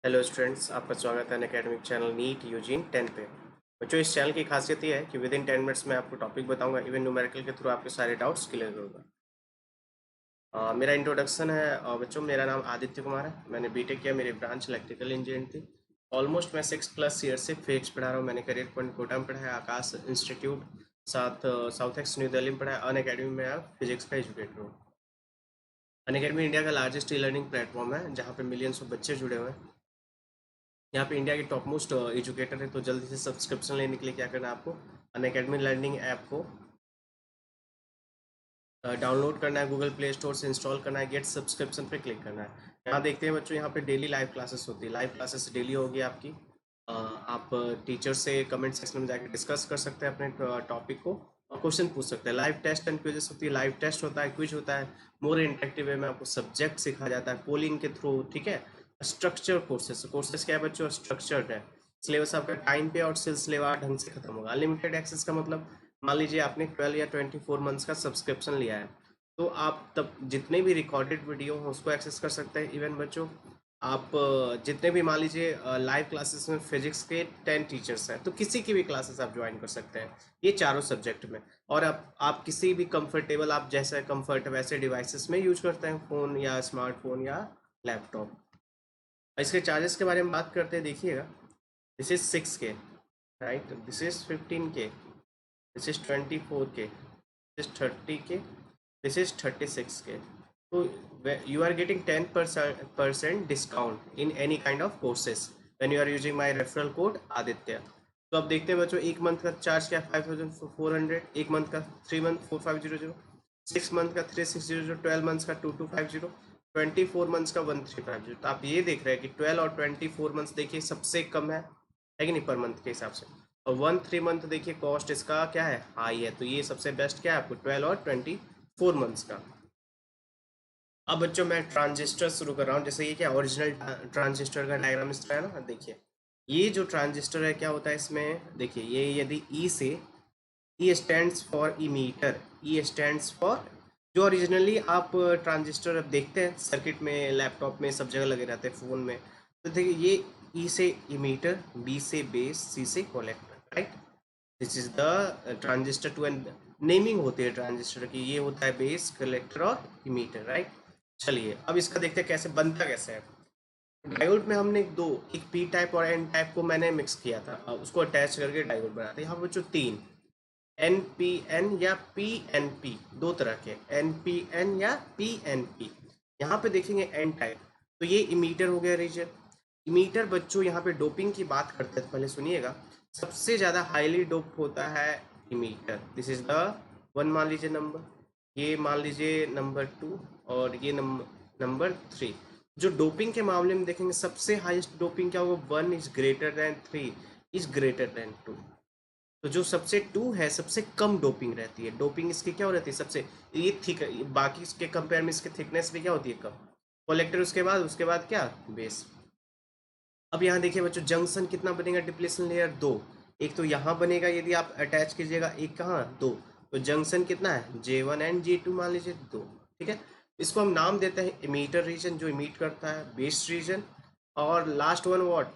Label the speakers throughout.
Speaker 1: Hello students, आपका स्वागत है अनअकैडमिक चैनल नीट यूजीन 10 पे। बच्चों, इस चैनल की खासियत ये है कि विद इन 10 मिनट्स में आपको टॉपिक बताऊंगा, इवन न्यूमेरिकल के थ्रू आपके सारे डाउट्स क्लियर करूंगा। मेरा इंट्रोडक्शन है। बच्चों, मेरा नाम आदित्य कुमार है। मैंने बीटेक किया, मेरी ब्रांच इलेक्ट्रिकल इंजीनियरिंग थी। ऑलमोस्ट मैं 6+ ईयर से फिजिक्स पढ़ा रहा हूँ। मैंने करियर पॉइंट कोटा में पढ़ा है, आकाश इंस्टीट्यूट साथ साउथ एक्स न्यू दिल्ली में पढ़ा है। अनअकैडमी में आप फिजिक्स का एजुकेटर हूँ। अनअकैडमी इंडिया का लार्जेस्ट ई लर्निंग प्लेटफॉर्म है, जहाँ पे मिलियंस ऑफ बच्चे जुड़े हुए हैं। यहाँ पे इंडिया के टॉप मोस्ट एजुकेटर है। तो जल्दी से सब्सक्रिप्शन लेने के लिए क्या करना है आपको, अनअकैडमी लर्निंग ऐप को डाउनलोड करना है, गूगल प्ले स्टोर से इंस्टॉल करना है, गेट सब्सक्रिप्शन पे क्लिक करना है। यहाँ देखते हैं बच्चों, यहाँ पे डेली लाइव क्लासेस होती है। लाइव क्लासेस डेली होगी आपकी। आप टीचर से कमेंट सेक्शन में जाकर डिस्कस कर सकते हैं अपने टॉपिक को और क्वेश्चन पूछ सकते हैं। लाइव टेस्ट एंड क्विजेस होती है। लाइव टेस्ट होता है, क्विज होता है। मोर इंटरेक्टिव वे में आपको सब्जेक्ट सिखाया जाता है पोलिंग के थ्रू, ठीक है। स्ट्रक्चर कोर्सेस क्या है बच्चों, स्ट्रक्चर्ड है। सिलेबस आपका टाइम पे और सिलसिलेवार ढंग से खत्म होगा। अनलिमिटेड एक्सेस का मतलब, मान लीजिए आपने 12 या 24 मंथ्स का सब्सक्रिप्शन लिया है, तो आप तब जितने भी रिकॉर्डेड वीडियो हो उसको एक्सेस कर सकते हैं। इवन बच्चों, आप जितने भी, मान लीजिए लाइव क्लासेस में फिजिक्स के 10 टीचर्स हैं, तो किसी की भी क्लासेस आप ज्वाइन कर सकते हैं, ये चारों सब्जेक्ट में। और आप किसी भी कंफर्टेबल, आप जैसा कंफर्ट वैसे डिवाइसेस में यूज करते हैं, फ़ोन या स्मार्टफोन या लैपटॉप। इसके चार्जेस के बारे में बात करते हैं, देखिएगा। This is 6K, right. This is 15K, this is 24K, this is 30K, this is 36K। तो you are getting 10% discount in any kind of courses when you are using my referral code Aditya. तो अब देखते हैं बच्चों, एक month का charge क्या, 5400, एक मंथ का 3 मंथ 4500, 6 मंथ का 3600, 12 मंथ्स का 2250, 24 मंथ्स का 1350। तो आप ये देख रहे हैं कि 12 और 24 मंथ्स देखिए सबसे कम है कि नहीं, पर मंथ के हिसाब से। और 1 3 मंथ देखिए कॉस्ट इसका क्या है, हाई है। तो ये सबसे बेस्ट क्या है आपको, 12 और 24 मंथ्स का। अब बच्चों मैं ट्रांजिस्टर शुरू कर रहा हूँ। जैसे ये क्या, ओरिजिनल ट्रांजिस्टर का डायग्राम इस तरह है ना, देखिए। ये जो ट्रांजिस्टर है क्या होता है इसमें, देखिए ये यदि ई से, ई stands for emitter, E stands for, जो ओरिजिनली आप ट्रांजिस्टर अब देखते हैं सर्किट में, लैपटॉप में, सब जगह लगे रहते हैं, फ़ोन में। तो देखिए ये ई से इमीटर, बी से बेस, सी से collector, right. This is the transistor to and naming होती है ट्रांजिस्टर की, ये होता है बेस, कलेक्टर और इमीटर, राइट। चलिए अब इसका देखते हैं कैसे बनता कैसे है। डायोड में हमने एक पी टाइप और एन टाइप को मैंने मिक्स किया था, उसको अटैच करके डायोड बनाते हैं। यहाँ बच्चों तीन, एन पी एन या पी एन पी, दो तरह के, एन पी एन या पी एन पी। यहाँ पे देखेंगे एन टाइप, तो ये इमीटर हो गया रीजन। इमीटर बच्चों, यहाँ पे डोपिंग की बात करते हैं, पहले सुनिएगा। सबसे ज़्यादा हाईली डोप होता है emitter. This is the one, मान लीजिए नंबर, ये मान लीजिए नंबर 2, और ये नंबर 3। जो डोपिंग के मामले में देखेंगे सबसे हाईएस्ट डोपिंग क्या होगा, 1 is greater than 3 is greater than 2। तो जो सबसे 2 है सबसे कम डोपिंग रहती है। डोपिंग इसकी क्या हो रहती है सबसे, ये थिक, बाकी के कंपेयर में इसकी थिकनेस भी क्या होती है, कम। कलेक्टर उसके बाद क्या, बेस। अब यहाँ देखिए बच्चों, जंक्शन कितना बनेगा, डिप्लेशन लेयर 2। एक तो यहाँ बनेगा यदि आप अटैच कीजिएगा, एक कहाँ, 2। तो जंक्शन कितना है, J1 एंड J2, मान लीजिए 2, ठीक है। इसको हम नाम देते हैं इमीटर रीजन, जो इमीट करता है, बेस रीजन, और last one what,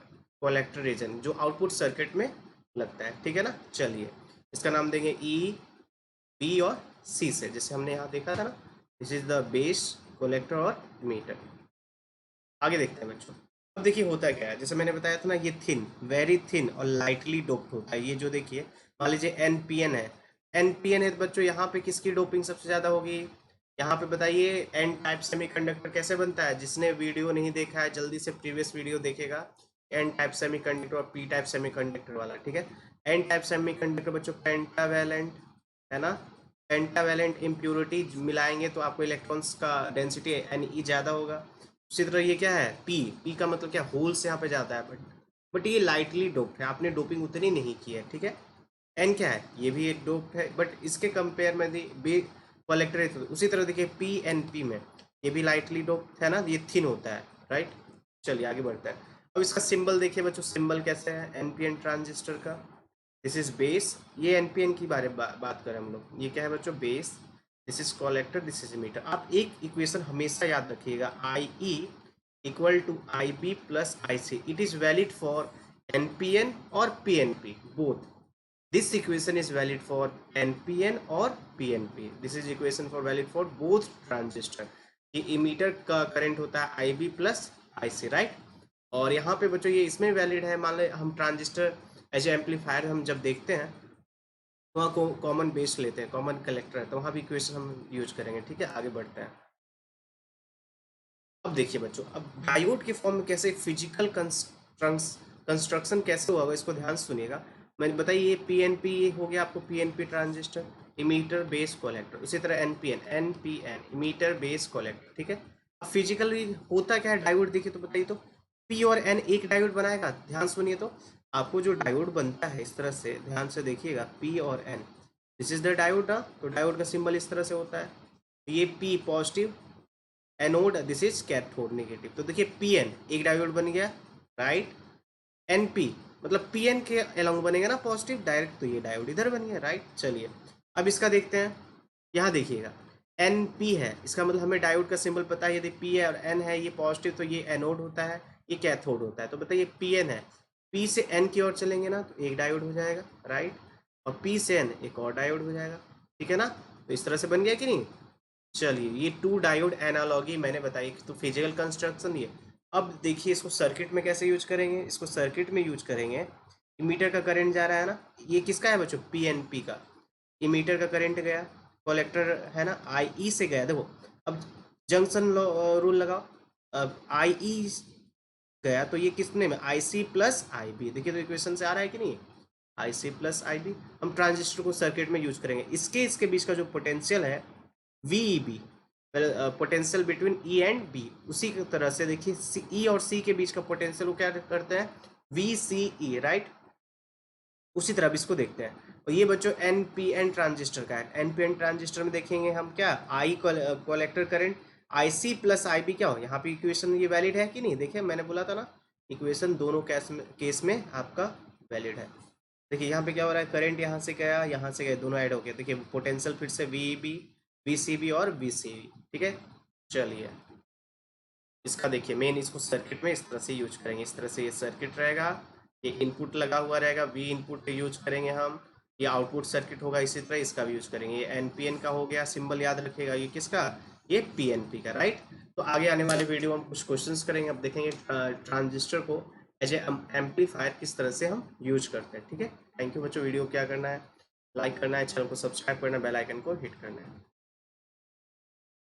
Speaker 1: collector region, जो आउटपुट सर्किट में लगता है, ठीक है ना। चलिए इसका नाम देंगे ई, बी और सी से, जैसे हमने यहाँ देखा था ना। This is the base, collector और इमीटर। आगे देखते हैं बच्चों। अब देखिए होता क्या है, जैसे मैंने बताया था ना, ये थिन, वेरी थिन और लाइटली डोप्ड होता है। ये जो देखिए, मान लीजिए एनपीएन है, एनपीएन है तो बच्चों यहाँ पे किसकी डोपिंग सबसे ज़्यादा होगी, यहाँ पे बताइए। एन टाइप सेमीकंडक्टर कैसे बनता है, जिसने वीडियो नहीं देखा है जल्दी से प्रीवियस वीडियो देखेगा। एन टाइप सेमीकंडक्टर और पी टाइप सेमीकंडक्टर वाला, ठीक है। एन टाइप सेमीकंडक्टर बच्चों पेंटावैलेंट है ना। पेंटावैलेंट इम्प्योरिटी मिलाएंगे तो आपको इलेक्ट्रॉन्स का डेंसिटी एन ई ज़्यादा होगा। उसी तरह ये क्या है, पी, पी का मतलब क्या, होल्स यहाँ पे जाता है, बट ये लाइटली डोप्ड है, आपने डोपिंग उतनी नहीं की है, ठीक है। एन क्या है, ये भी एक डोप्ड है, बट इसके कंपेयर में बी कलेक्टर। उसी तरह देखिए पी एन पी में, ये भी लाइटली डोप्ड है ना, ये थिन होता है, राइट। चलिए आगे बढ़ते हैं। अब इसका सिंबल देखिए बच्चों, सिंबल कैसे है एनपीएन ट्रांजिस्टर का। दिस इज बेस, ये एनपीएन की बात करें हम लोग, ये क्या है बच्चों, base. This is collector, this is emitter. आप एक इक्वेशन हमेशा याद रखिएगा, I E equal to IB plus IC, it is valid for NPN और PNP both. This equation is valid for NPN और PNP. This is equation for valid for both transistor. ये emitter का current होता है IB plus IC, right. और यहाँ पे बच्चों ये इसमें वैलिड है. मान लो हम ट्रांजिस्टर एज एम्पलीफायर हम जब देखते हैं वहाँ को कॉमन बेस लेते हैं, कॉमन कलेक्टर है, तो वहाँ भी इक्वेशन हम यूज करेंगे. ठीक है, आगे बढ़ते हैं. अब देखिए बच्चों, अब डायोड के फॉर्म में कैसे फिजिकल कंस्ट्रक्शन कैसे हुआ इसको ध्यान सुनिएगा. मैंने बताइए ये PNP ये हो गया आपको PNP transistor, emitter base collector. उसी तरह NPN इमीटर बेस कलेक्टर. ठीक है, अब फिजिकली होता क्या है डायोड, देखिए तो बताइए तो P और N एक डायोड बनाएगा. ध्यान सुनिए तो आपको जो डायोड बनता है इस तरह से, ध्यान से देखिएगा, P और N, this is the diode ना. तो डायोड का सिंबल इस तरह से होता है. ये P positive, anode, this is cathode negative. तो देखिए PN एक डायोड बन गया, राइट. NP मतलब PN के अलोंग बनेगा ना पॉजिटिव डायरेक्ट, तो ये डायोड इधर बन गया, राइट. चलिए अब इसका देखते हैं. यहाँ देखिएगा NP है, इसका मतलब हमें डायोड का सिंबल पता है. यदि P है और N है ये पॉजिटिव, तो ये एनोड होता है, ये कैथोड होता है. तो बताइए PN है, P से N की ओर चलेंगे ना तो एक डायोड हो जाएगा, राइट. और P से N एक और डायोड हो जाएगा. ठीक है ना, तो इस तरह से बन गया कि नहीं. चलिए ये टू डायोड एनालॉगी मैंने बताई, तो फिजिकल कंस्ट्रक्शन ये. अब देखिए इसको सर्किट में कैसे यूज करेंगे. इसको सर्किट में यूज करेंगे. इमीटर का करंट जा रहा है ना, ये किसका है बच्चों, PNP का. इमीटर का करंट गया, कलेक्टर है ना IE से गया. देखो अब जंक्शन रूल लगाओ. अब IE गया तो ये किसने में, IC प्लस IB. देखिए तो इक्वेशन से आ रहा है कि नहीं, IC प्लस IB. हम ट्रांजिस्टर को सर्किट में यूज करेंगे. इसके बीच का जो पोटेंशियल है VEB, potential between E and B, उसी की तरह से देखिए E और C के बीच का पोटेंशियल वो क्या करते हैं, VCE, राइट. उसी तरह अब इसको देखते हैं. और ये बच्चों NPN ट्रांजिस्टर का है. NPN ट्रांजिस्टर में देखेंगे हम क्या, I collector current, IC plus IB क्या हो. यहाँ पे इक्वेशन ये वैलिड है कि नहीं, देखिए मैंने बोला था ना इक्वेशन दोनों केस में आपका वैलिड है. देखिए यहाँ पे क्या हो रहा है, करंट यहाँ से गया, दोनों ऐड हो गए. देखिए पोटेंशियल फिर से VEB, VCB और VCB. ठीक है, चलिए इसका देखिए मेन, इसको सर्किट में इस तरह से यूज करेंगे. इस तरह से ये सर्किट रहेगा, ये इनपुट लगा हुआ रहेगा, V इनपुट यूज करेंगे हम. ये आउटपुट सर्किट होगा, इसी तरह इसका भी यूज करेंगे. ये NPN का हो गया, सिंबल याद रखिएगा. ये किसका, ये PNP का, राइट. तो आगे आने वाले वीडियो में हम कुछ क्वेश्चंस करेंगे. अब देखेंगे ट्रांजिस्टर को एज ए एम्पलीफायर किस तरह से हम यूज करते हैं. ठीक है, थैंक यू बच्चों. वीडियो क्या करना है, लाइक करना है, चैनल को सब्सक्राइब करना है, बेल आइकन को हिट करना है.